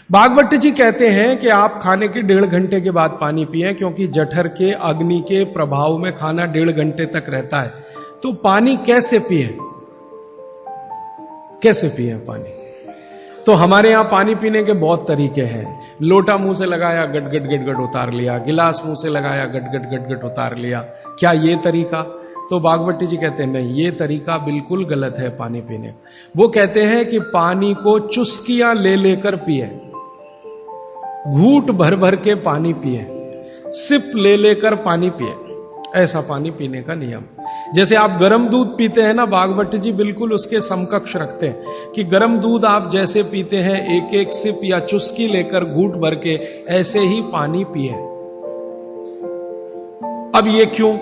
भागवत जी कहते हैं कि आप खाने के 1.5 घंटे के बाद पानी पिएं, क्योंकि जठर के अग्नि के प्रभाव में खाना 1.5 घंटे तक रहता है। तो पानी कैसे पिए, कैसे पिए पानी? तो हमारे यहां पानी पीने के बहुत तरीके हैं। लोटा मुंह से लगाया, गट गट गट गट उतार लिया। गिलास मुंह से लगाया, गट गट गट गट उतार लिया। क्या ये तरीका? तो भागवत जी कहते हैं नहीं, ये तरीका बिल्कुल गलत है पानी पीने। वो कहते हैं कि पानी को चुस्कियां ले लेकर पिए, घूंट भर भर के पानी पिए, सिप ले लेकर पानी पिए, ऐसा पानी पीने का नियम। जैसे आप गर्म दूध पीते हैं ना, भागवत जी बिल्कुल उसके समकक्ष रखते हैं कि गर्म दूध आप जैसे पीते हैं एक एक सिप या चुस्की लेकर घूंट भर के, ऐसे ही पानी पिए। अब ये क्यों,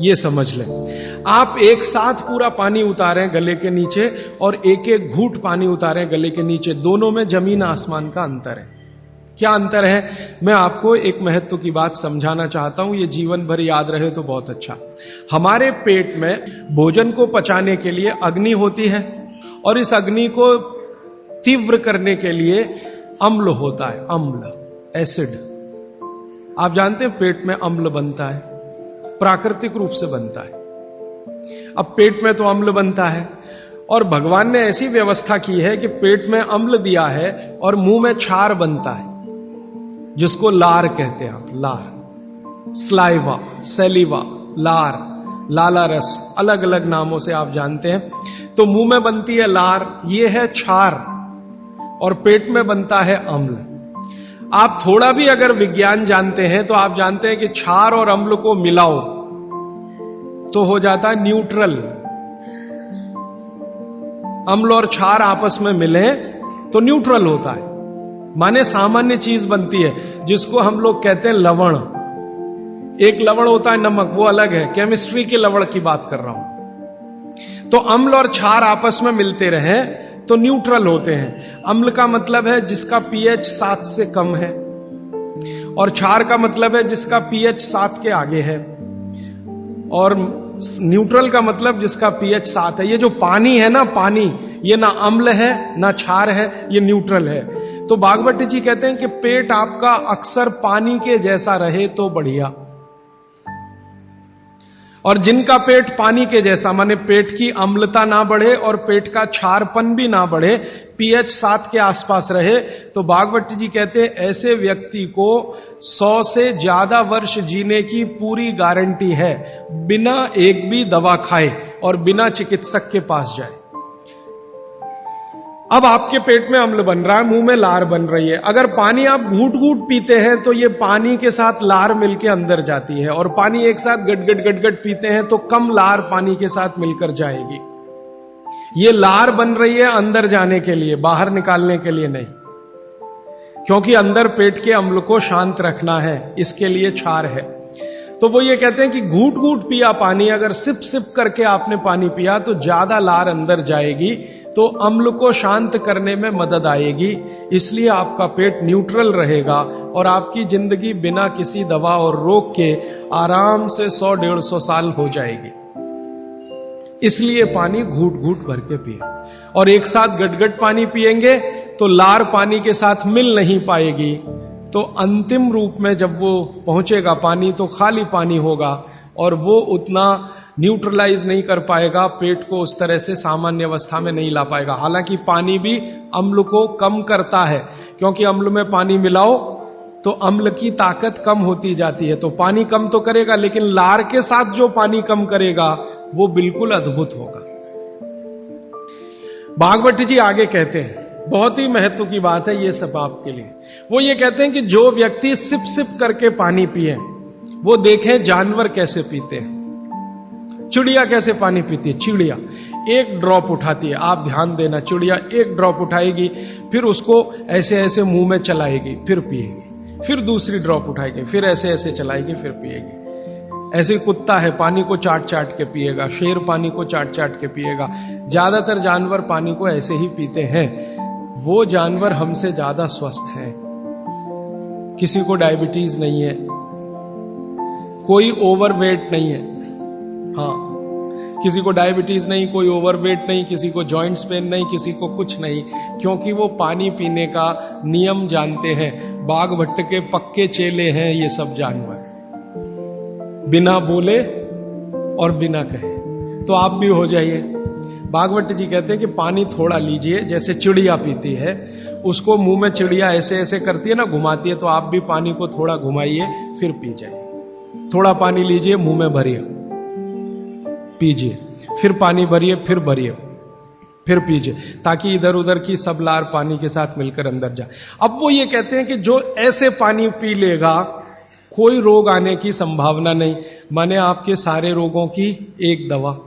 ये समझ लें। आप एक साथ पूरा पानी उतारें गले के नीचे और एक एक घूंट पानी उतारें गले के नीचे, दोनों में जमीन आसमान का अंतर है। क्या अंतर है? मैं आपको एक महत्व की बात समझाना चाहता हूं, ये जीवन भर याद रहे तो बहुत अच्छा। हमारे पेट में भोजन को पचाने के लिए अग्नि होती है और इस अग्नि को तीव्र करने के लिए अम्ल होता है, अम्ल, एसिड। आप जानते हैं पेट में अम्ल बनता है, प्राकृतिक रूप से बनता है। अब पेट में तो अम्ल बनता है और भगवान ने ऐसी व्यवस्था की है कि पेट में अम्ल दिया है और मुंह में क्षार बनता है, जिसको लार कहते हैं आप, लार, स्लाइवा, सेलिवा, लार, लाला रस, अलग अलग नामों से आप जानते हैं। तो मुंह में बनती है लार, ये है क्षार, और पेट में बनता है अम्ल। आप थोड़ा भी अगर विज्ञान जानते हैं तो आप जानते हैं कि क्षार और अम्ल को मिलाओ तो हो जाता है न्यूट्रल। अम्ल और क्षार आपस में मिले तो न्यूट्रल होता है, माने सामान्य चीज बनती है, जिसको हम लोग कहते हैं लवण। एक लवण होता है नमक, वो अलग है, केमिस्ट्री के लवण की बात कर रहा हूं। तो अम्ल और क्षार आपस में मिलते रहे तो न्यूट्रल होते हैं। अम्ल का मतलब है जिसका पीएच 7 से कम है, और क्षार का मतलब है जिसका पीएच 7 के आगे है, और न्यूट्रल का मतलब जिसका पीएच 7 है। ये जो पानी है ना, पानी, ये ना अम्ल है ना क्षार है, ये न्यूट्रल है। तो भागवत जी कहते हैं कि पेट आपका अक्सर पानी के जैसा रहे तो बढ़िया, और जिनका पेट पानी के जैसा, माने पेट की अम्लता ना बढ़े और पेट का क्षारपन भी ना बढ़े, पीएच 7 के आसपास रहे, तो भागवत जी कहते हैं ऐसे व्यक्ति को 100 से ज्यादा वर्ष जीने की पूरी गारंटी है, बिना एक भी दवा खाए और बिना चिकित्सक के पास जाए। अब आपके पेट में अम्ल बन रहा है, मुंह में लार बन रही है। अगर पानी आप घूंट घूंट पीते हैं तो ये पानी के साथ लार मिलकर अंदर जाती है, और पानी एक साथ गट गट गट गट पीते हैं तो कम लार पानी के साथ मिलकर जाएगी। ये लार बन रही है अंदर जाने के लिए, बाहर निकालने के लिए नहीं, क्योंकि अंदर पेट के अम्ल को शांत रखना है, इसके लिए क्षार है। तो वो ये कहते हैं कि घूंट घूंट पिया पानी, अगर सिप सिप करके आपने पानी पिया तो ज्यादा लार अंदर जाएगी, तो अम्ल को शांत करने में मदद आएगी। इसलिए आपका पेट न्यूट्रल रहेगा और आपकी जिंदगी बिना किसी दवा और रोग के आराम से 100-150 साल हो जाएगी। इसलिए पानी घूंट घूंट भर के पिए, और एक साथ गटगट पानी पिएंगे तो लार पानी के साथ मिल नहीं पाएगी, तो अंतिम रूप में जब वो पहुंचेगा पानी तो खाली पानी होगा, और वो उतना न्यूट्रलाइज नहीं कर पाएगा, पेट को उस तरह से सामान्य अवस्था में नहीं ला पाएगा। हालांकि पानी भी अम्ल को कम करता है, क्योंकि अम्ल में पानी मिलाओ तो अम्ल की ताकत कम होती जाती है, तो पानी कम तो करेगा, लेकिन लार के साथ जो पानी कम करेगा वो बिल्कुल अद्भुत होगा। भागवत जी आगे कहते हैं, बहुत ही महत्व की बात है ये सब आपके लिए। वो ये कहते हैं कि जो व्यक्ति सिप सिप करके पानी पिए, वो देखें जानवर कैसे पीते हैं। चिड़िया कैसे पानी पीती है? चिड़िया एक ड्रॉप उठाती है, आप ध्यान देना, चिड़िया एक ड्रॉप उठाएगी, फिर उसको ऐसे ऐसे मुंह में चलाएगी, फिर पिएगी, फिर दूसरी ड्रॉप उठाएगी, फिर ऐसे ऐसे चलाएगी, फिर पिएगी। ऐसे कुत्ता है, पानी को चाट चाट के पिएगा, शेर पानी को चाट चाट के पिएगा। ज्यादातर जानवर पानी को ऐसे ही पीते हैं। वो जानवर हमसे ज्यादा स्वस्थ हैं, किसी को डायबिटीज नहीं है, कोई ओवरवेट नहीं है। हाँ, किसी को डायबिटीज नहीं, कोई ओवरवेट नहीं, किसी को जॉइंट्स पेन नहीं, किसी को कुछ नहीं, क्योंकि वो पानी पीने का नियम जानते हैं। बाघभट्ट के पक्के चेले हैं ये सब जानवर, बिना बोले और बिना कहे। तो आप भी हो जाइए। बाघभट्ट जी कहते हैं कि पानी थोड़ा लीजिए, जैसे चिड़िया पीती है, उसको मुंह में चिड़िया ऐसे ऐसे करती है ना, घुमाती है, तो आप भी पानी को थोड़ा घुमाइए, फिर पी जाइए। थोड़ा पानी लीजिए, मुंह में भरिए, पीजिए, फिर पानी भरिए, फिर भरिए, फिर पीजिए, ताकि इधर उधर की सब लार पानी के साथ मिलकर अंदर जाए। अब वो ये कहते हैं कि जो ऐसे पानी पी लेगा कोई रोग आने की संभावना नहीं। माने आपके सारे रोगों की एक दवा।